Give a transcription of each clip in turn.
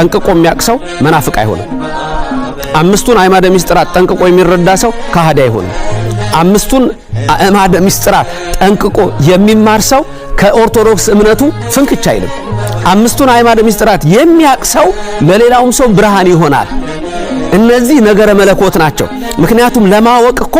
ጠንቅቆ የሚያቅሰው መናፍቅ አይሆንም። አምስቱን አዕማደ ምስጢራት ጠንቅቆ የሚረዳ ሰው ከሃዲ አይሆንም። አምስቱን አዕማደ ምስጢራት ጠንቅቆ የሚማር ሰው ከኦርቶዶክስ እምነቱ ፍንክች አይልም። አምስቱን አዕማደ ምስጢራት የሚያቅሰው ለሌላውም ሰው ብርሃን ይሆናል። እነዚህ ነገረ መለኮት ናቸው። ምክንያቱም ለማወቅ እኮ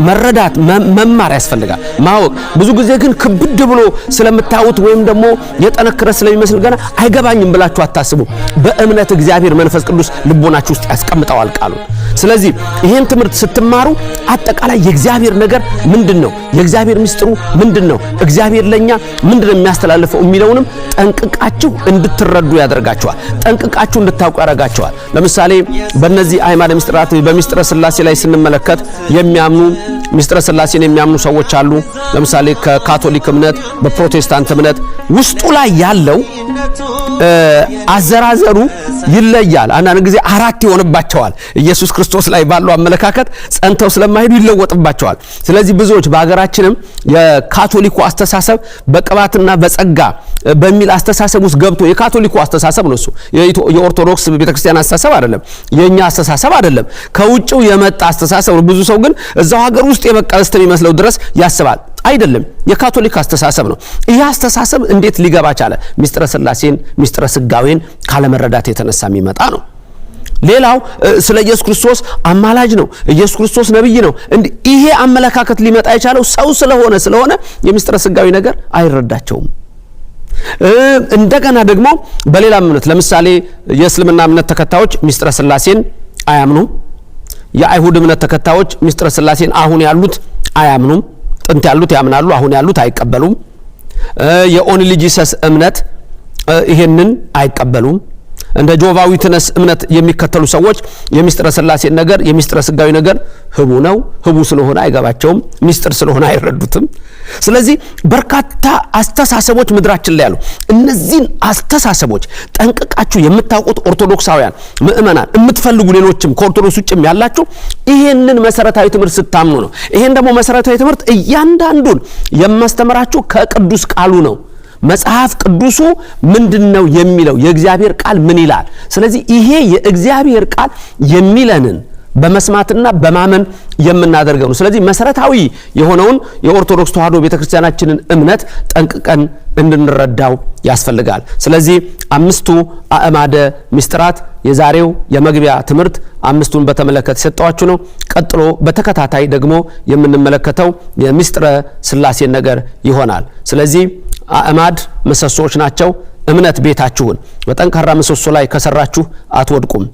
መረዳት መማር ያስፈልጋል። ማወቅ ብዙ ጊዜ ግን ክብድ ብሎ ስለምታዩት ወይም ደግሞ የጠነከረ ስለሚመስል ገና አይገባኝም ብላችሁ አታስቡ። በእምነት እግዚአብሔር መንፈስ ቅዱስ ልቦናችሁ ውስጥ ያስቀምጠዋል ቃሉን። ስለዚህ ይሄን ትምህርት ስትማሩ አጠቃላይ የእግዚአብሔር ነገር ምንድነው፣ የእግዚአብሔር ምስጢሩ ምንድነው፣ እግዚአብሔር ለኛ ምንድነው የሚያስተላልፈው የሚለውንም ጠንቅቃችሁ እንድትረዱ ያደርጋችኋል። ጠንቅቃችሁ እንድታውቁ ያደርጋችኋል። ለምሳሌ በእነዚህ አዕማደ ምስጢራት በሚስጥረ ሥላሴ ላይ ስንመለከት የሚያምኑ ሚስጥረ ሥላሴን የሚያምኑ ሰዎች አሉ። ለምሳሌ ከካቶሊክ እምነት በፕሮቴስታንት እምነት ውስጡ ላይ ያለው አዘራዘሩ ይለያል። አንዳንድ ጊዜ አራት ይሆንባቸዋል። ኢየሱስ ክርስቶስ ላይ ባለው አመለካከት ጸንተው ስለማይሄዱ ይለወጥባቸዋል። ስለዚህ ብዙዎች በአገራችንም የካቶሊኩ አስተሳሰብ በቅባትና በጸጋ በሚል አስተሳሰብ ውስጥ ገብቶ የካቶሊኩ አስተሳሰብ ነው እሱ የኦርቶዶክስ ቤተክርስቲያን አስተሳሰብ አይደለም፣ የኛ አስተሳሰብ አይደለም፣ ከውጭው የመጣ አስተሳሰብ ነው። ብዙ ሰው ግን እዛው ሀገር ውስጥ የበቀለ እስከሚመስለው ድረስ ያስባል። አይደለም፣ የካቶሊክ አስተሳሰብ ነው። ይህ አስተሳሰብ እንዴት ሊገባ ቻለ? ሚስጥረ ሥላሴን ሚስጥረ ስጋዌን ካለመረዳት የተነሳ የሚመጣ ነው። ሌላው ስለ ኢየሱስ ክርስቶስ አማላጅ ነው፣ ኢየሱስ ክርስቶስ ነብይ ነው። ይሄ አመለካከት ሊመጣ የቻለው ሰው ስለሆነ የሚስጥረ ስጋዌ ነገር አይረዳቸውም። እንደገና ደግሞ በሌላ እምነት ለምሳሌ የእስልምና እምነት ተከታዮች ሚስጥረ ሥላሴን አያምኑም። የአይሁድ እምነት ተከታዮች ሚስጥረ ሥላሴን አሁን ያሉት አያምኑም። ጥንት ያሉት ያምናሉ፣ አሁን ያሉት አይቀበሉም። የኦንሊ ጂሰስ እምነት ይሄንን አይቀበሉም። እንደ ጆቫ ዊትነስ እምነት የሚከተሉ ሰዎች የሚስጥረ ሥላሴን ነገር የሚስጥረ ስጋዊ ነገር ህቡ ነው፣ ህቡ ስለሆነ አይገባቸውም፣ ሚስጥር ስለሆነ አይረዱትም። ስለዚህ በርካታ አስተሳሰቦች ምድራችን ላይ ያሉ እነዚህን አስተሳሰቦች ጠንቅቃችሁ የምታውቁት ኦርቶዶክሳውያን ምእመናን የምትፈልጉ ሌሎችም ከኦርቶዶክስ ውጭም ያላችሁ ይሄንን መሰረታዊ ትምህርት ስታምኑ ነው። ይሄን ደግሞ መሰረታዊ ትምህርት እያንዳንዱን የማስተምራችሁ ከቅዱስ ቃሉ ነው። መጽሐፍ ቅዱሱ ምንድነው የሚለው የእግዚአብሔር ቃል ምን ይላል? ስለዚህ ይሄ የእግዚአብሔር ቃል የሚለንን በመስማትና በማመን የምናደርገው ነው። ስለዚህ መሰረታዊ የሆነውን የኦርቶዶክስ ተዋሕዶ ቤተክርስቲያናችንን እምነት ጠንቅቀን እንድንረዳው ያስፈልጋል። ስለዚህ አምስቱ አዕማደ ምስጢራት የዛሬው የመግቢያ ትምህርት አምስቱን በተመለከተ ሰጣችሁ ነው። ቀጥሎ በተከታታይ ደግሞ የምንመለከተው የሚስጥረ ሥላሴን ነገር ይሆናል። ስለዚህ አዕማድ ምሰሶች ናቸው። እምነት ቤታችሁን በጠንካራ ምሰሶ ላይ ከሰራችሁ አትወድቁም፣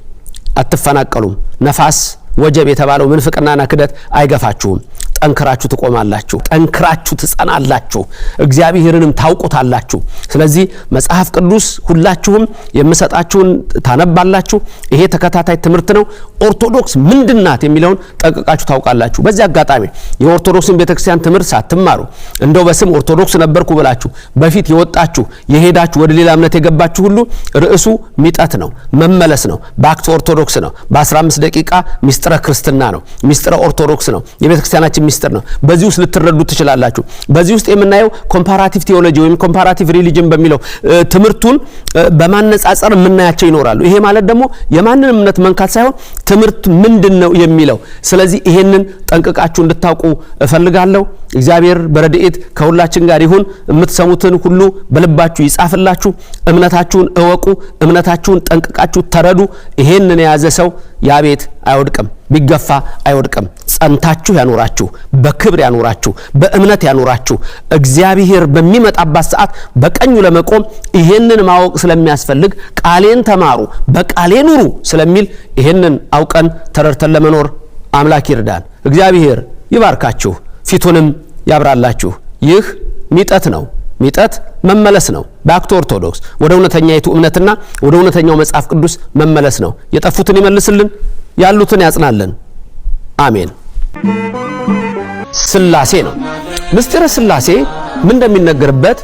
አትፈናቀሉም። ነፋስ ወጀብ የተባለው ምንፍቅናና ክደት አይገፋችሁም። ጠንክራችሁ ትቆማላችሁ፣ ጠንክራችሁ ትጸናላችሁ፣ እግዚአብሔርንም ታውቁታላችሁ። ስለዚህ መጽሐፍ ቅዱስ ሁላችሁም የምሰጣችሁን ታነባላችሁ። ይሄ ተከታታይ ትምህርት ነው። ኦርቶዶክስ ምንድናት የሚለውን ጠንቅቃችሁ ታውቃላችሁ። በዚህ አጋጣሚ የኦርቶዶክስን ቤተክርስቲያን ትምህርት ሳትማሩ እንደው በስም ኦርቶዶክስ ነበርኩ ብላችሁ በፊት የወጣችሁ የሄዳችሁ ወደ ሌላ እምነት የገባችሁ ሁሉ ርዕሱ ሚጠት ነው፣ መመለስ ነው፣ ባክቶ ኦርቶዶክስ ነው። በ15 ደቂቃ ሚስጥረ ክርስትና ነው፣ ሚስጥረ ኦርቶዶክስ ነው፣ የቤተክርስቲያናችን ሚስጥር ነው። በዚህ ውስጥ ልትረዱ ትችላላችሁ። በዚህ ውስጥ የምናየው ኮምፓራቲቭ ቴዎሎጂ ወይም ኮምፓራቲቭ ሪሊጅን በሚለው ትምህርቱን በማነጻጸር የምናያቸው ይኖራሉ። ይሄ ማለት ደግሞ የማንንም እምነት መንካት ሳይሆን ትምህርት ምንድነው የሚለው። ስለዚህ ይሄንን ጠንቅቃችሁ እንድታውቁ እፈልጋለሁ። እግዚአብሔር በረድኤት ከሁላችን ጋር ይሁን። የምትሰሙትን ሁሉ በልባችሁ ይጻፍላችሁ። እምነታችሁን እወቁ፣ እምነታችሁን ጠንቅቃችሁ ተረዱ። ይሄንን የያዘ ሰው ያ ቤት አይወድቅም፣ ቢገፋ አይወድቅም። ጸንታችሁ ያኖራችሁ፣ በክብር ያኖራችሁ፣ በእምነት ያኖራችሁ። እግዚአብሔር በሚመጣበት ሰዓት በቀኙ ለመቆም ይሄንን ማወቅ ስለሚያስፈልግ ቃሌን ተማሩ በቃሌ ኑሩ ስለሚል ይሄንን አውቀን ተረድተን ለመኖር አምላክ ይርዳን። እግዚአብሔር ይባርካችሁ፣ ፊቱንም ያብራላችሁ። ይህ ሚጠት ነው። ሚጠት መመለስ ነው። ባክ ቱ ኦርቶዶክስ ወደ እውነተኛይቱ እምነትና ወደ እውነተኛው መጽሐፍ ቅዱስ መመለስ ነው። የጠፉትን ይመልስልን፣ ያሉትን ያጽናልን። አሜን። ሥላሴ ነው። ምስጢረ ሥላሴ ምን እንደሚነገርበት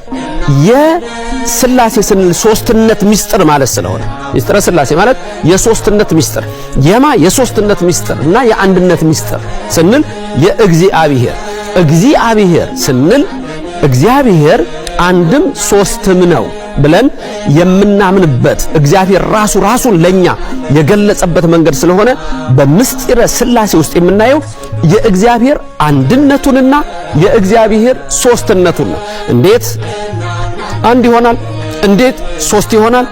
የሥላሴ ስንል ሶስትነት ምስጢር ማለት ስለሆነ ምስጢረ ሥላሴ ማለት የሶስትነት ምስጢር የሶስትነት ምስጢር እና የአንድነት ምስጢር ስንል የእግዚአብሔር ስንል እግዚአብሔር አንድም ሶስትም ነው ብለን የምናምንበት እግዚአብሔር ራሱን ለኛ የገለጸበት መንገድ ስለሆነ በምስጢረ ሥላሴ ውስጥ የምናየው የእግዚአብሔር አንድነቱንና የእግዚአብሔር ሶስትነቱን ነው። እንዴት አንድ ይሆናል? እንዴት ሶስት ይሆናል?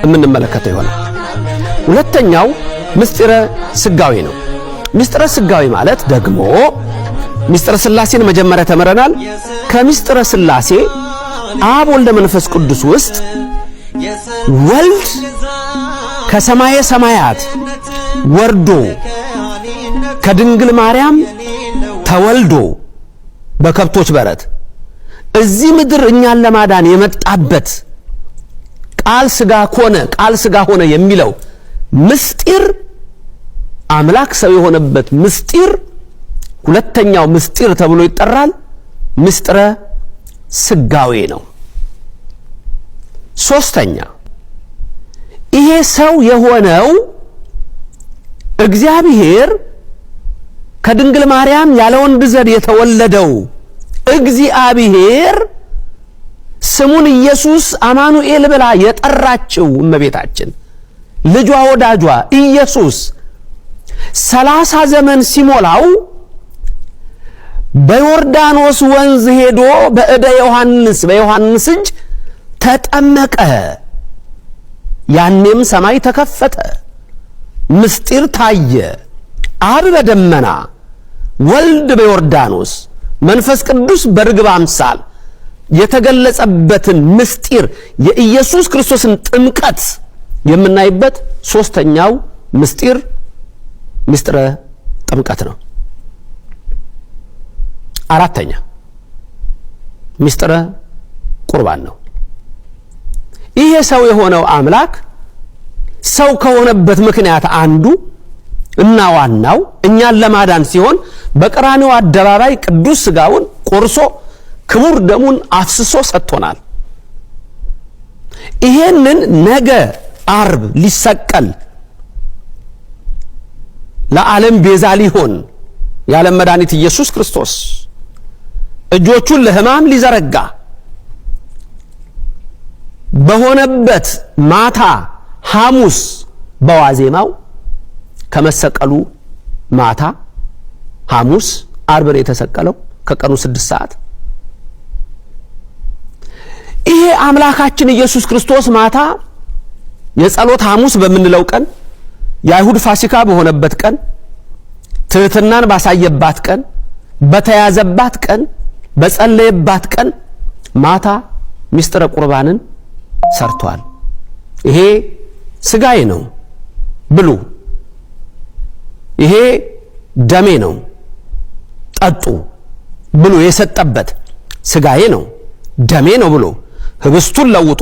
የምንመለከተው ይሆናል። ሁለተኛው ምስጢረ ሥጋዌ ነው። ምስጢረ ሥጋዌ ማለት ደግሞ ምስጢረ ሥላሴን መጀመሪያ ተመረናል። ከምስጢረ ሥላሴ አብ ወልደ መንፈስ ቅዱስ ውስጥ ወልድ ከሰማየ ሰማያት ወርዶ ከድንግል ማርያም ተወልዶ በከብቶች በረት እዚህ ምድር እኛን ለማዳን የመጣበት ቃል ሥጋ ሆነ የሚለው ምስጢር አምላክ ሰው የሆነበት ምስጢር ሁለተኛው ምስጢር ተብሎ ይጠራል። ምስጢረ ሥጋዌ ነው። ሶስተኛ ይሄ ሰው የሆነው እግዚአብሔር ከድንግል ማርያም ያለ ወንድ ዘር የተወለደው እግዚአብሔር ስሙን ኢየሱስ አማኑኤል ብላ የጠራችው እመቤታችን ልጇ ወዳጇ ኢየሱስ 30 ዘመን ሲሞላው በዮርዳኖስ ወንዝ ሄዶ በዮሐንስ እጅ ተጠመቀ። ያኔም ሰማይ ተከፈተ፣ ምስጢር ታየ። አብ በደመና ወልድ በዮርዳኖስ መንፈስ ቅዱስ በርግብ አምሳል የተገለጸበትን ምስጢር የኢየሱስ ክርስቶስን ጥምቀት የምናይበት ሶስተኛው ምስጢር ምስጢረ ጥምቀት ነው። አራተኛ ምስጢረ ቁርባን ነው። ይሄ ሰው የሆነው አምላክ ሰው ከሆነበት ምክንያት አንዱ እና ዋናው እኛን ለማዳን ሲሆን በቀራንዮ አደባባይ ቅዱስ ሥጋውን ቆርሶ ክቡር ደሙን አፍስሶ ሰጥቶናል። ይሄንን ነገ ዓርብ ሊሰቀል ለዓለም ቤዛ ሊሆን የዓለም መድኃኒት ኢየሱስ ክርስቶስ እጆቹን ለሕማም ሊዘረጋ በሆነበት ማታ ሐሙስ በዋዜማው ከመሰቀሉ ማታ ሐሙስ ዓርብ የተሰቀለው ከቀኑ 6 ሰዓት ይሄ አምላካችን ኢየሱስ ክርስቶስ ማታ የጸሎት ሐሙስ በምንለው ቀን የአይሁድ ፋሲካ በሆነበት ቀን ትሕትናን ባሳየባት ቀን በተያዘባት ቀን በጸለየባት ቀን ማታ ምስጢረ ቁርባንን ሰርቷል። ይሄ ሥጋዬ ነው ብሉ፣ ይሄ ደሜ ነው ጠጡ ብሎ የሰጠበት ሥጋዬ ነው ደሜ ነው ብሎ ህብስቱን ለውጦ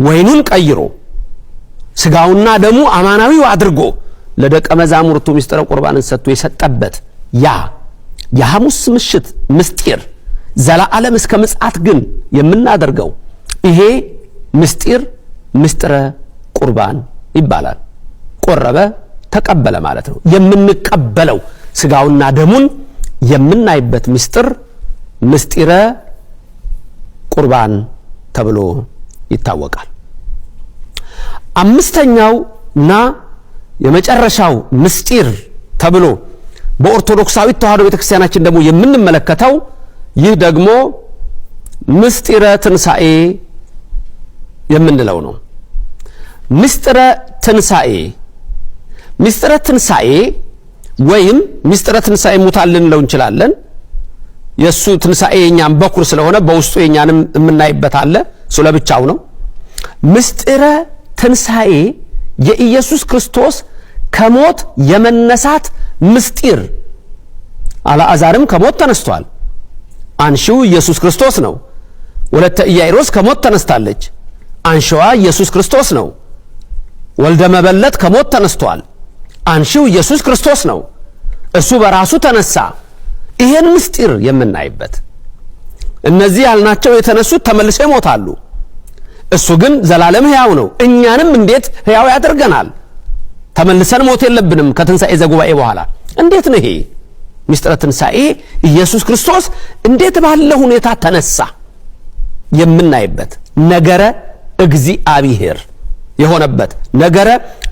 ወይኑን ቀይሮ ሥጋውና ደሙ አማናዊው አድርጎ ለደቀ መዛሙርቱ ምስጢረ ቁርባንን ሰጥቶ የሰጠበት ያ የሐሙስ ምሽት ምስጢር ዘላለም እስከ ምጽአት ግን የምናደርገው ይሄ ምስጢር ምስጢረ ቁርባን ይባላል። ቆረበ ተቀበለ ማለት ነው። የምንቀበለው ሥጋውና ደሙን የምናይበት ምስጢር ምስጢረ ቁርባን ተብሎ ይታወቃል። አምስተኛውና የመጨረሻው ምስጢር ተብሎ በኦርቶዶክሳዊት ተዋሕዶ ቤተክርስቲያናችን ደግሞ የምንመለከተው ይህ ደግሞ ምስጢረ ትንሣኤ የምንለው ነው። ምስጢረ ትንሣኤ ወይም ምስጢረ ትንሣኤ ሙታን ልንለው እንችላለን። የሱ ትንሣኤ የኛም በኩር ስለሆነ በውስጡ የኛንም የምናይበት አለ። እሱ ለብቻው ነው። ምስጢረ ትንሣኤ የኢየሱስ ክርስቶስ ከሞት የመነሳት ምስጢር። አልዓዛርም ከሞት ተነስቷል። አንሺው ኢየሱስ ክርስቶስ ነው። ወለተ ኢያኢሮስ ከሞት ተነስታለች። አንሺዋ ኢየሱስ ክርስቶስ ነው። ወልደ መበለት ከሞት ተነስቷል። አንሺው ኢየሱስ ክርስቶስ ነው። እሱ በራሱ ተነሳ። ይሄን ምስጢር የምናይበት እነዚህ ያልናቸው የተነሱት ተመልሰው ይሞታሉ። እሱ ግን ዘላለም ሕያው ነው። እኛንም እንዴት ሕያው ያደርገናል? ተመልሰን ሞት የለብንም። ከትንሣኤ ዘጉባኤ በኋላ እንዴት ነው ይሄ ምስጢረ ትንሣኤ? ኢየሱስ ክርስቶስ እንዴት ባለ ሁኔታ ተነሳ የምናይበት ነገረ እግዚአብሔር የሆነበት ነገረ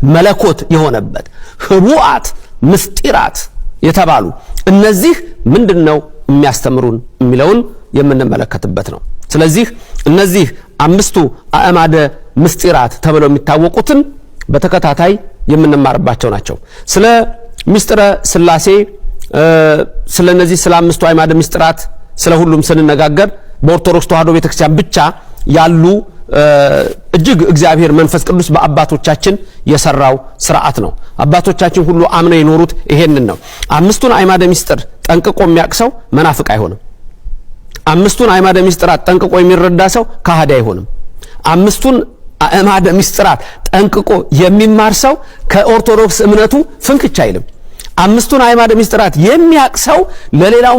መለኮት የሆነበት ህቡአት ምስጢራት የተባሉ እነዚህ ምንድነው የሚያስተምሩን የሚለውን የምንመለከትበት ነው። ስለዚህ እነዚህ አምስቱ አእማደ ምስጢራት ተብለው የሚታወቁትን በተከታታይ የምንማርባቸው ናቸው። ስለ ምስጢረ ሥላሴ ስለ እነዚህ ስለ አምስቱ አእማደ ምስጢራት ስለ ሁሉም ስንነጋገር በኦርቶዶክስ ተዋሕዶ ቤተክርስቲያን ብቻ ያሉ እጅግ እግዚአብሔር መንፈስ ቅዱስ በአባቶቻችን የሰራው ሥርዓት ነው። አባቶቻችን ሁሉ አምነው የኖሩት ይሄንን ነው። አምስቱን አእማደ ምስጢር ጠንቅቆ የሚያቅሰው መናፍቅ አይሆንም። አምስቱን አእማደ ምስጢራት ጠንቅቆ የሚረዳ ሰው ከሃዲ አይሆንም። አምስቱን አእማደ ምስጢራት ጠንቅቆ የሚማር ሰው ከኦርቶዶክስ እምነቱ ፍንክች አይልም። አምስቱን አእማደ ምስጢራት የሚያቅሰው ለሌላው